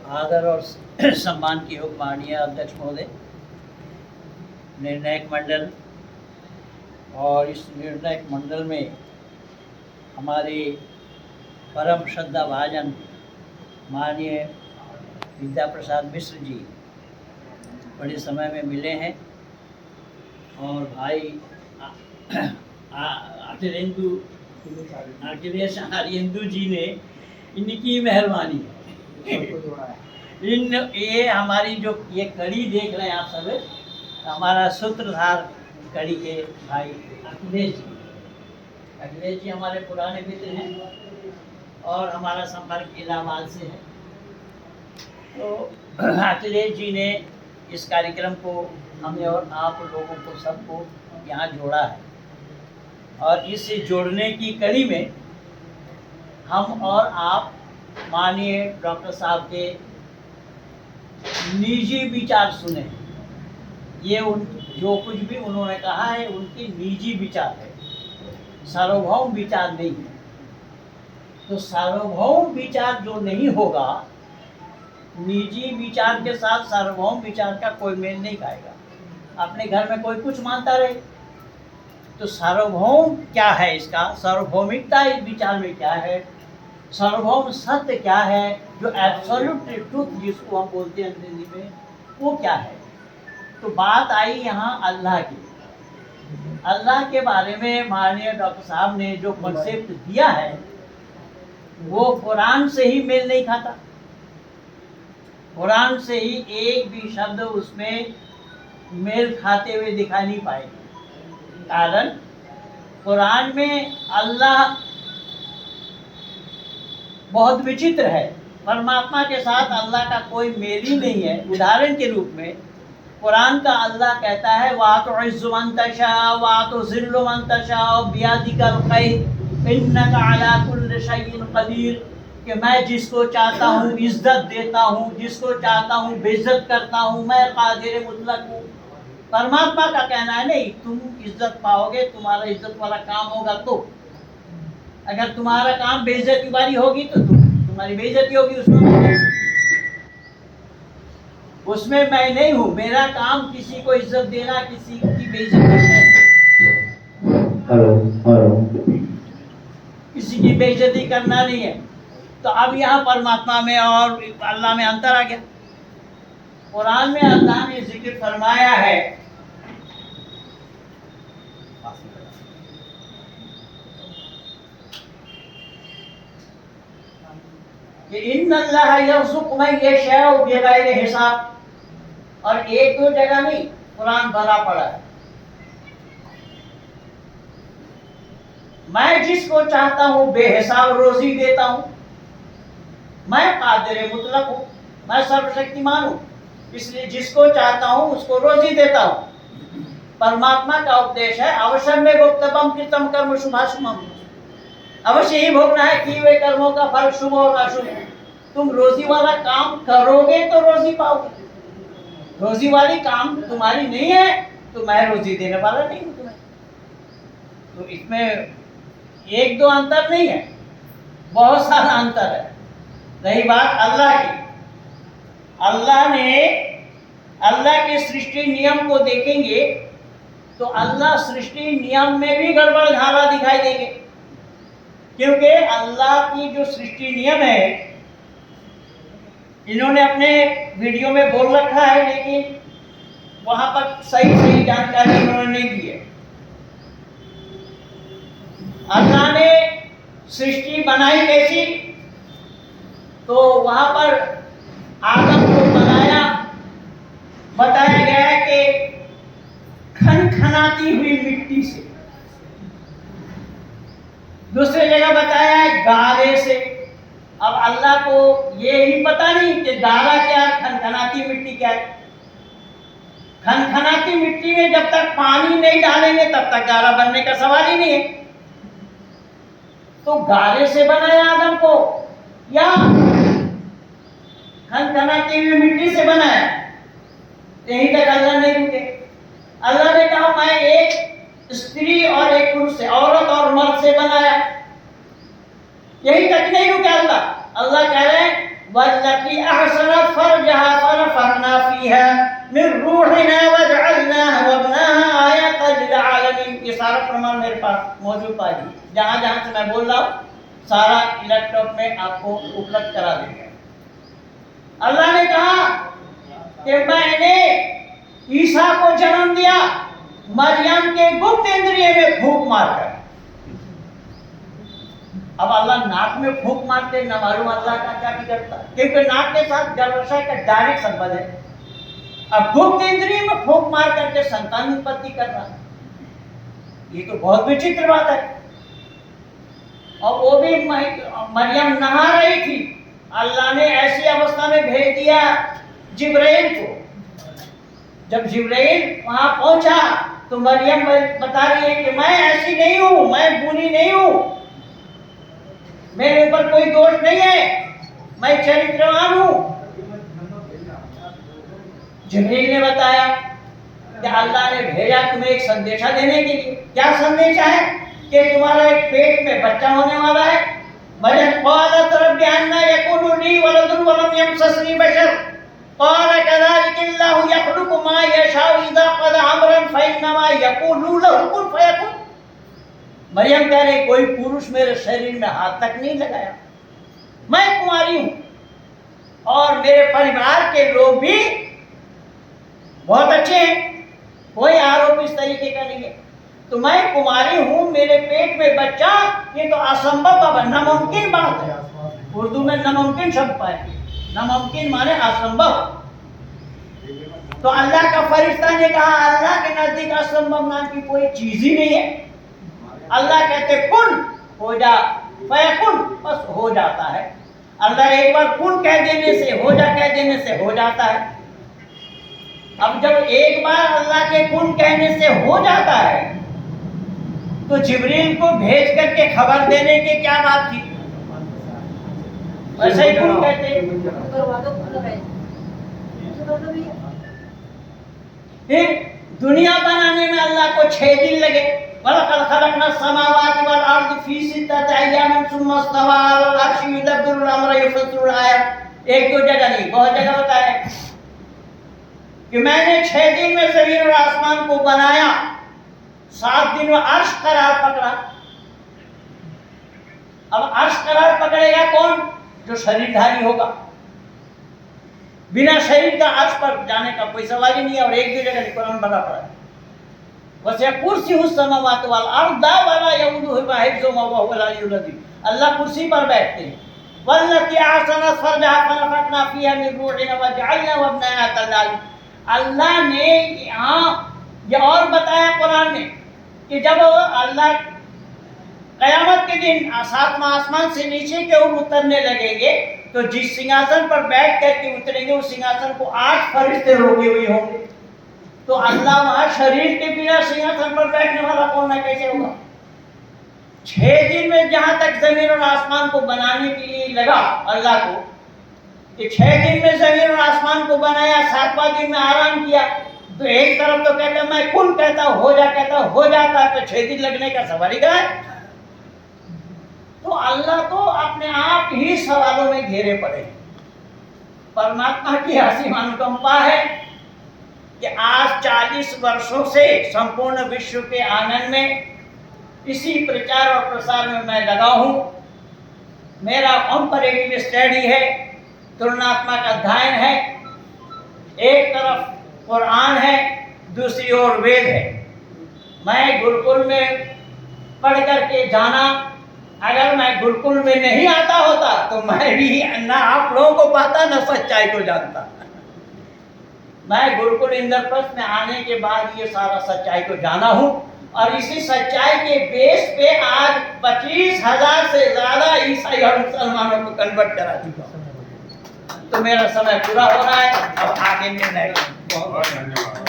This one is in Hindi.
आदर और सम्मान की योग माननीय अध्यक्ष महोदय, निर्णायक मंडल और इस निर्णायक मंडल में हमारे परम श्रद्धा भाजन माननीय विद्या प्रसाद मिश्र जी बड़े समय में मिले हैं और भाई अखिलेश आर्येंदु जी ने इनकी मेहरबानी ये हमारी जो ये कड़ी देख रहे हैं आप सब, हमारा सूत्रधार कड़ी के भाई अखिलेश जी हमारे पुराने मित्र हैं और हमारा संपर्क इलाहाबाद से है। तो अखिलेश जी ने इस कार्यक्रम को हमें और आप लोगों को सबको यहाँ जोड़ा है और इस जोड़ने की कड़ी में हम और आप माननीय डॉक्टर साहब के निजी विचार सुने। ये जो कुछ भी उन्होंने कहा है उनकी निजी विचार है, सार्वभौम विचार नहीं है। तो सार्वभौम विचार जो नहीं होगा, निजी विचार के साथ सार्वभौम विचार का कोई मेल नहीं खाएगा। अपने घर में कोई कुछ मानता रहे, तो सार्वभौम क्या है, इसका सार्वभौमिकता इस विचार में क्या है, सार्वभौम सत्य क्या है, जो एब्सोल्यूट ट्रुथ जिसको हम बोलते हैं अंग्रेजी में, वो क्या है। तो बात आई यहाँ अल्लाह की। अल्लाह के बारे में माननीय डॉक्टर साहब ने जो कॉन्सेप्ट दिया है वो कुरान से ही मेल नहीं खाता। कुरान से ही एक भी शब्द उसमें मेल खाते हुए दिखाई नहीं पाएगा। कारण कुरान में अल्लाह बहुत विचित्र है, परमात्मा के साथ अल्लाह का कोई मेल ही नहीं है। उदाहरण के रूप में कुरान का अल्लाह कहता है वा तुइज़्ज़ु मन तशाअ वा तुज़िल्लु मन तशाअ बियदिकल खैर इन्नका अला कुल्लि शैइन क़दीर, कि मैं जिसको चाहता हूँ इज्जत देता हूँ, जिसको चाहता हूँ बेइज्जत करता हूँ, मैं कादिर मुतलक हूँ। परमात्मा का कहना है नहीं, तुम इज्जत पाओगे, तुम्हारा इज्जत वाला काम होगा। तो अगर तुम्हारा काम बेइज्जती वाली होगी तो तुम्हारी बेइज्जती होगी। उसमें मैं नहीं हूँ। मेरा काम किसी को इज्जत देना, किसी की बेइज्जती किसी की बेइज्जती करना नहीं है। तो अब यहाँ परमात्मा में और अल्लाह में अंतर आ गया। कुरान में अल्लाह ने जिक्र फरमाया है कि इन्नल्लाह यर्ज़ुक़ु मन यशाअ बिग़ैरि हिसाब, और एक दो जगह नहीं, कुरान भरा पड़ा है। मैं जिसको चाहता हूँ बेहिसाब रोजी देता हूँ, मैं कादिर मुतलक हूँ, मैं सर्वशक्तिमान हूँ, इसलिए जिसको चाहता हूँ उसको रोजी देता हूँ। परमात्मा का उपदेश है अवश्य में भोक्तव्यम कृतम कर्म शुभाशुभम, अवश्य ही भोगना है किए हुए कर्मों का फल, शुभ और अशुभ। तुम रोजी वाला काम करोगे तो रोजी पाओगे। रोजी वाली काम तुम्हारी नहीं है तो मैं रोजी देने वाला नहीं हूँ तुम्हें। तो इसमें एक दो अंतर नहीं है, बहुत सारा अंतर है। रही बात अल्लाह की, अल्लाह के सृष्टि नियम को देखेंगे तो अल्लाह सृष्टि नियम में भी गड़बड़ धारा दिखाई देंगे, क्योंकि अल्लाह की जो सृष्टि नियम है इन्होंने अपने वीडियो में बोल रखा है, लेकिन वहां पर सही जानकारी इन्होंने नहीं दी है। अल्लाह ने सृष्टि बनाई कैसी, तो वहां पर आदम को बताया गया है कि खनखनाती हुई मिट्टी से। दूसरी जगह बताया है गारे से। अब अल्लाह को ये ही पता नहीं कि गारा क्या, खनखनाती मिट्टी क्या है। खनखनाती मिट्टी में जब तक पानी नहीं डालेंगे तब तक गारा बनने का सवाल ही नहीं है। तो गारे से बनाया आदम को या खनखनाती हुई मिट्टी से बनाया, यहीं तक अल्लाह नहीं रुके। अल्लाह ने कहा मैं एक स्त्री और एक पुरुष से, औरत और मर्द से बनाया, यही तक नहीं रुके। अल्लाह कह रहे हैं वल्लती अहसनत फरजहा फनफखना फीहा मिन रूहिना वजअलनाहा वब्नहा आयतन लिल आलमीन। ये सारा प्रमाण मेरे पास मौजूद पाइए, जहाँ जहाँ से मैं बोल रहा हूँ सारा लैपटॉप में आपको उपलब्ध करा देंगे। अल्लाह ने कहा कि मैंने ईसा को जन्म दिया मरियम के गुप्त इंद्रिय में फूंक मारकर। अब अल्लाह नाक में फूंक मारते न मालूम अल्लाह का क्या बिगड़ता, क्योंकि नाक के साथ गर्भाशय का डायरेक्ट संबंध है। अब गुप्त इंद्रिय में फूंक मार करके संतान उत्पत्ति कर रहा, ये तो बहुत विचित्र बात है। और वो भी मरियम नहा रही थी, अल्लाह ने ऐसी अवस्था में भेज दिया जिब्राइल को। जब जिब्राइल वहां पहुंचा तो मरियम बता रही है कि मैं ऐसी नहीं हूं, मैं बुरी नहीं हूं, मेरे ऊपर कोई दोष नहीं है, मैं चरित्रवान हूं। जिब्राइल ने बताया कि अल्लाह ने भेजा तुम्हें एक संदेशा देने के लिए। क्या संदेशा है? कि तुम्हारा एक पेट में बच्चा होने वाला है। मरियम क़ालत रब्बी अन्ना यकूनु ली वलदुन वलम यमससनी बशर क़ाल कज़ालिकल्लाहु यख़्लुक़ु मा यशाउ इज़ा क़ज़ा अमरन फ़इन्नमा यक़ूलु लहु कुन फ़यकुन। मरियम कह रही कोई पुरुष मेरे शरीर में हाथ तक नहीं लगाया, मैं कुंवारी हूं और मेरे परिवार के लोग भी बहुत अच्छे हैं, कोई आरोप इस तरीके का नहीं है। तो मैं कुमारी हूं, मेरे पेट में बच्चा, ये तो असंभव बाबा, नामुमकिन बात है। उर्दू में नामुमकिन शब्द पाएंगे, नामुमकिन माने असंभव। तो अल्लाह का फरिश्ता ने कहा अल्लाह के नजदीक असंभव नाम की कोई चीज ही नहीं है। अल्लाह कहते कुन हो जा, फयकुन बस हो जाता है। अल्लाह एक बार कुन कह देने से, हो जा कह देने से हो जाता है। अब जब एक बार अल्लाह के कुन कहने से हो जाता है तो जिब्रील को भेज करके खबर देने की क्या बात थी? वैसे ही कुन कहते। फिर दुनिया बनाने में अल्लाह को 6 दिन लगे। वलक़द ख़लक़ना समावाति वल अर्ज़ फ़ी सित्तति अय्यामिन सुम्मा इस्तवा अलल अर्शि युदब्बिरुल अम्र युफ़स्सिलुल आयात। एक दो जगह नहीं, बहुत जगह होता है कि मैंने 6 दिन में ज़मीन और आसमान को बनाया, 7 दिन में अर्श करार पकड़ा। अब अर्श करार पकड़ेगा कौन? जो शरीरधारी होगा। बिना शरीर का अर्श पर जाने का कोई सवाल ही नहीं है। और एक दो जगह कुरान बना पड़ा है, वसिअ कुर्सियुस समावाति वल अर्ज़ वला यऊदुहु हिफ्ज़ुहुमा व हुवल अलिय्युल अज़ीम। अल्लाह कुर्सी पर बैठते हैं। वल्लती अहसनत फरजहा फनफ़खना फ़ीहा मिन रूहिना वजअलना वब्नहा आयतन लिल आलमीन। अल्लाह ने यहाँ ये और बताया कुरान में कि जब अल्लाह कयामत के दिन 7वां आसमान से नीचे के ओर उतरने लगेंगे तो जिस सिंहासन पर बैठ करके उतरेंगे उस सिंहासन को 8 फरिश्ते रोके हुए होंगे। तो अल्लाह वहां शरीर के बिना सिंहासन पर बैठने वाला कौन है, कैसे होगा? 6 दिन में जहां तक जमीन और आसमान को बनाने के लिए लगा अल्लाह को, कि 6 दिन में जमीन और आसमान को बनाया, 7वां दिन में आराम किया। तो एक तरफ तो कहता मैं कुन कहता हो जा, कहता हो जाता है, तो 6 दिन लगने का सवाल ही कहाँ है? तो अल्लाह तो अपने आप ही सवालों में घेरे पड़े। परमात्मा की असीम अनुकंपा है कि आज 40 वर्षों से संपूर्ण विश्व के आंगन में इसी प्रचार और प्रसार में मैं लगा हूँ। मेरा कंपैरेटिव स्टडी है, तुलनात्मक अध्ययन है। एक तरफ कुरान है, दूसरी ओर वेद है। मैं गुरुकुल में पढ़ करके जाना, अगर मैं गुरुकुल में नहीं आता होता तो मैं भी ना आप लोगों को पाता ना सच्चाई को जानता। मैं गुरुकुल इंद्रप्रस्थ में आने के बाद ये सारा सच्चाई को जाना हूँ और इसी सच्चाई के बेस पे आज 25,000 से ज्यादा ईसाई और मुसलमानों को कन्वर्ट करा चुका हूँ। तो मेरा समय पूरा हो रहा है, अब आगे निर्णय। बहुत बहुत धन्यवाद।